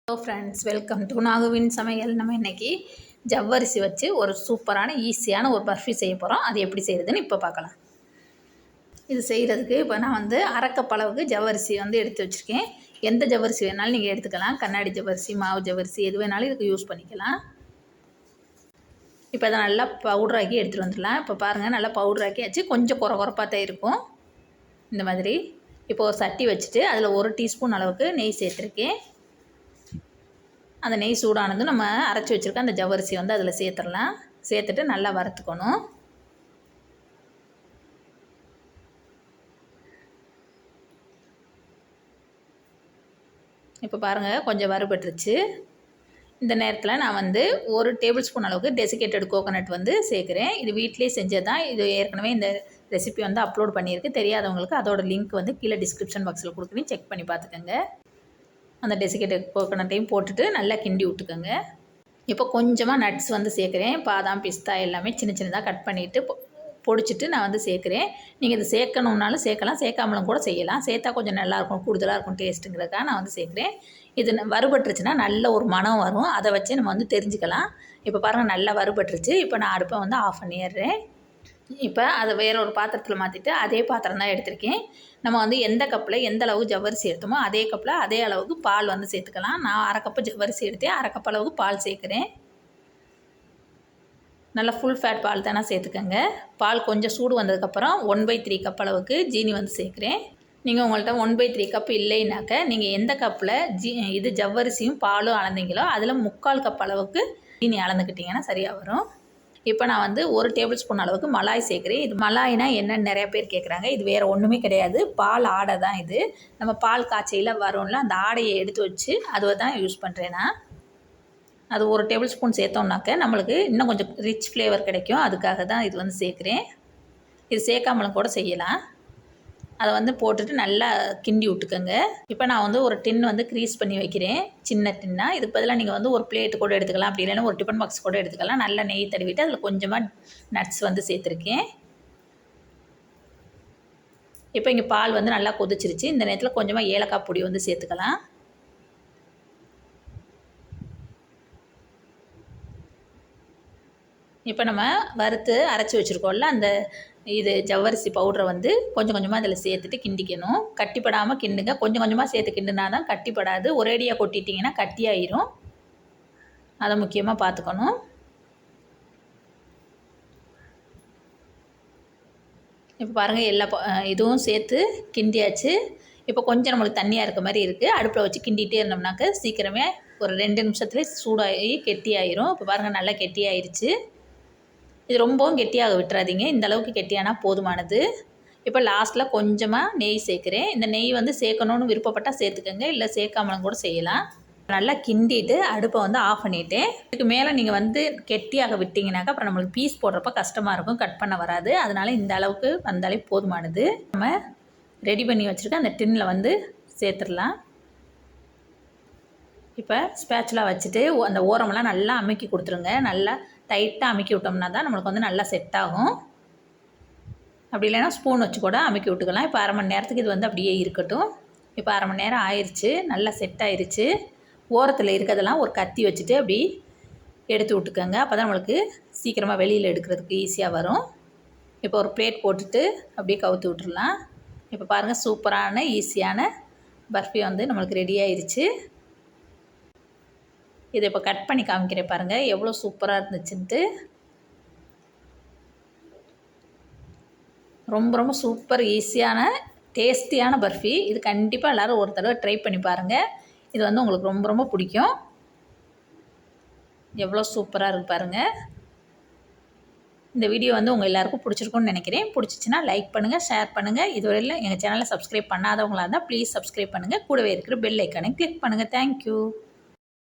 Hello friends, welcome to நாகுவின் சமையல். நம்ம இன்றைக்கி ஜவ்வரிசி வச்சு ஒரு சூப்பரான ஈஸியான ஒரு பர்ஃபி செய்ய போகிறோம். அது எப்படி செய்கிறதுன்னு இப்போ பார்க்கலாம். இது செய்கிறதுக்கு இப்போ நான் அரை கப் அளவுக்கு ஜவ்வரிசி எடுத்து வச்சுருக்கேன். எந்த ஜவ்வரிசி வேணாலும் நீங்கள் எடுத்துக்கலாம். கண்ணாடி ஜவ்வரிசி, மாவு ஜவ்வரிசி எது வேணாலும் இதுக்கு யூஸ் பண்ணிக்கலாம். இப்போ அதை நல்லா பவுட்ராக்கி எடுத்துகிட்டு வந்துடலாம். இப்போ பாருங்கள், நல்லா பவுட்ராக்கியாச்சு. கொஞ்சம் குறப்பாக தான் இருக்கும் இந்த மாதிரி. இப்போ ஒரு சட்டி வச்சுட்டு அதில் 1 டீஸ்பூன் அளவுக்கு நெய் சேர்த்துருக்கேன். அந்த நெய் சூடானதும் நம்ம அரைச்சி வச்சுருக்க அந்த ஜவ்வரிசி அதில் சேர்த்துடலாம். சேர்த்துட்டு நல்லா வறுத்துக்கணும். இப்போ பாருங்கள், கொஞ்சம் வறுபட்டுருச்சு. இந்த நேரத்தில் நான் 1 டேபிள் ஸ்பூன் அளவுக்கு டெசிகேட்டட் கோகோனட் சேர்க்குறேன். இது வீட்டிலே செஞ்சது தான். இது ஏற்கனவே இந்த ரெசிபி அப்லோட் பண்ணியிருக்கு. தெரியாதவங்களுக்கு அதோட லிங்க் கீழே டிஸ்கிரிப்ஷன் பாக்ஸில் கொடுக்குறேன். செக் பண்ணி பார்த்துக்கோங்க. அந்த டெசிகேட்டட் கோகோனட்டையும் போட்டுட்டு நல்லா கிண்டி விட்டுக்கோங்க. இப்போ கொஞ்சமாக நட்ஸ் சேர்க்குறேன். பாதாம், பிஸ்தா எல்லாமே சின்ன சின்னதாக கட் பண்ணிவிட்டு பொடிச்சிட்டு நான் சேர்க்குறேன். நீங்கள் இது சேர்க்கணுன்னாலும் சேர்க்கலாம், சேர்க்காமலும் கூட செய்யலாம். சேர்த்தா கொஞ்சம் நல்லாயிருக்கும், கூடுதலாக இருக்கும் டேஸ்ட்டுங்கிறதுக்காக நான் சேர்க்குறேன். இது வறுபட்டுருச்சுன்னா நல்ல ஒரு மனம் வரும். அதை வச்சு நம்ம தெரிஞ்சுக்கலாம். இப்போ பாருங்கள், நல்லா வறுபட்டுருச்சு. இப்போ நான் அடுப்பை ஆஃப் பண்ணிடுறேன். இப்போ அதை வேற ஒரு பாத்திரத்தில் மாற்றிட்டு அதே பாத்திரம் தான் எடுத்திருக்கேன். நம்ம எந்த கப்பில் எந்த அளவுக்கு ஜவ்வரிசி எடுத்தோமோ அதே கப்பில் அதே அளவுக்கு பால் சேர்த்துக்கலாம். நான் அரை கப்பு ஜவ்வரிசி எடுத்தேன், அரை கப் அளவுக்கு பால் சேர்க்குறேன். நல்லா ஃபுல் ஃபேட் பால் தானே சேர்த்துக்கோங்க. பால் கொஞ்சம் சூடு வந்ததுக்கப்புறம் 1/3 கப் அளவுக்கு ஜீனி சேர்க்குறேன். நீங்கள் உங்கள்கிட்ட 1/3 கப் இல்லைனாக்க நீங்கள் எந்த கப்பில் இது ஜவ்வரிசியும் பாலும் அளந்தீங்களோ அதில் 3/4 கப் அளவுக்கு ஜீனி அளந்துக்கிட்டிங்கன்னா சரியாக வரும். இப்போ நான் 1 டேபிள் ஸ்பூன் அளவுக்கு மலாய் சேர்க்குறேன். இது மலாய்னா என்னன்னு நிறையா பேர் கேட்குறாங்க. இது வேறு ஒன்றுமே கிடையாது, பால் ஆடை தான். இது நம்ம பால் காய்ச்சையில் வரும்ல, அந்த ஆடையை எடுத்து வச்சு அதை தான் யூஸ் பண்ணுறேன் நான். அது 1 டேபிள் ஸ்பூன் சேர்த்தோம்னாக்க நம்மளுக்கு இன்னும் கொஞ்சம் ரிச் ஃப்ளேவர் கிடைக்கும். அதுக்காக தான் இது சேர்க்குறேன். இது சேர்க்காமலும் கூட செய்யலாம். அதை போட்டுட்டு நல்லா கிண்டி விட்டுக்கோங்க. இப்போ நான் ஒரு டின் க்ரீஸ் பண்ணி வைக்கிறேன், சின்ன டின்னாக. இதுக்கு பதிலாக நீங்கள் ஒரு பிளேட்டு கூட எடுத்துக்கலாம், அப்படி இல்லைன்னா ஒரு டிஃபன் பாக்ஸ் கூட எடுத்துக்கலாம். நல்லா நெய் தடவிட்டு அதில் கொஞ்சமாக நட்ஸ் சேர்த்துருக்கேன். இப்போ இங்கே பால் நல்லா கொதிச்சிருச்சு. இந்த நேரத்தில் கொஞ்சமாக ஏலக்காய் பொடி சேர்த்துக்கலாம். இப்போ நம்ம வறுத்து அரைச்சி வச்சுருக்கோம்ல அந்த இது ஜவ்வரிசி பவுடரை கொஞ்சம் கொஞ்சமாக அதில் சேர்த்துட்டு கிண்டிக்கணும். கட்டிப்படாமல் கிண்டுங்க. கொஞ்சம் கொஞ்சமாக சேர்த்து கிண்டுனா தான் கட்டிப்படாது. ஒரேடியாக கொட்டிட்டிங்கன்னா கட்டியாயிரும். அதை முக்கியமாக பார்த்துக்கணும். இப்போ பாருங்கள், எல்லா இதுவும் சேர்த்து கிண்டியாச்சு. இப்போ கொஞ்சம் நம்மளுக்கு தண்ணியாக இருக்க மாதிரி இருக்குது. அடுப்பில் வச்சு கிண்டிகிட்டே இருந்தோம்னாக்க சீக்கிரமே ஒரு 2 நிமிஷத்துலேயே சூடாகி கெட்டியாயிரும். இப்போ பாருங்கள், நல்லா கெட்டியாயிருச்சு. இது ரொம்பவும் கெட்டியாக விட்டுறாதீங்க, இந்த அளவுக்கு கெட்டியானா போதுமானது. இப்போ லாஸ்ட்டில் கொஞ்சமாக நெய் சேர்க்குறேன். இந்த நெய் சேர்க்கணுன்னு விருப்பப்பட்டால் சேர்த்துக்கோங்க, இல்லை சேர்க்காமலும் கூட செய்யலாம். நல்லா கிண்டிட்டு அடுப்பை ஆஃப் பண்ணிவிட்டேன். இதுக்கு மேலே நீங்கள் கெட்டியாக விட்டிங்கனாக்கா அப்புறம் நம்மளுக்கு பீஸ் போடுறப்ப கஷ்டமாக இருக்கும், கட் பண்ண வராது. அதனால் இந்த அளவுக்கு வந்தாலே போதுமானது. நம்ம ரெடி பண்ணி வச்சுருக்க அந்த டின்னில் சேர்த்துடலாம். இப்போ ஸ்பேச்சுலாக வச்சுட்டு அந்த ஓரமெல்லாம் நல்லா அமுக்கி கொடுத்துருங்க. நல்லா டைட்டாக அமுக்கி விட்டோம்னா தான் நம்மளுக்கு நல்லா செட் ஆகும். அப்படி இல்லைன்னா ஸ்பூன் வச்சு கூட அமுக்கி விட்டுக்கலாம். இப்போ 1/2 மணி நேரத்துக்கு இது அப்படியே இருக்கட்டும். இப்போ 1/2 மணி நேரம் ஆயிடுச்சு, நல்லா செட் ஆயிடுச்சு. ஓரத்தில் இருக்கிறதெல்லாம் ஒரு கத்தி வச்சுட்டு அப்படி எடுத்து விட்டுக்கோங்க. அப்போ தான் நம்மளுக்கு சீக்கிரமாக வெளியில் எடுக்கிறதுக்கு ஈஸியாக வரும். இப்போ ஒரு பிளேட் போட்டுட்டு அப்படியே கவுத்து விட்டுடலாம். இப்போ பாருங்கள், சூப்பரான ஈஸியான பர்ஃபி நம்மளுக்கு ரெடி ஆயிடுச்சு. இதை இப்போ கட் பண்ணி காமிக்கிறேன் பாருங்கள், எவ்வளோ சூப்பராக இருந்துச்சுன்ட்டு. ரொம்ப ரொம்ப சூப்பர் ஈஸியான டேஸ்டியான பர்ஃபி. இது கண்டிப்பாக எல்லோரும் ஒரு தடவை ட்ரை பண்ணி பாருங்கள். இது உங்களுக்கு ரொம்ப ரொம்ப பிடிக்கும். எவ்வளோ சூப்பராக இருக்குது பாருங்கள். இந்த வீடியோ உங்கள் எல்லாருக்கும் பிடிச்சிருக்குன்னு நினைக்கிறேன். பிடிச்சிச்சின்னா லைக் பண்ணுங்கள், ஷேர் பண்ணுங்கள். இதுவரையில் எங்கள் சேனலை சப்ஸ்கிரைப் பண்ணாதவங்களாக இருந்தால் ப்ளீஸ் சப்ஸ்கிரைப் பண்ணுங்கள். கூடவே இருக்கிற பெல் ஐக்கானை கிளிக் பண்ணுங்கள். தேங்க்யூ.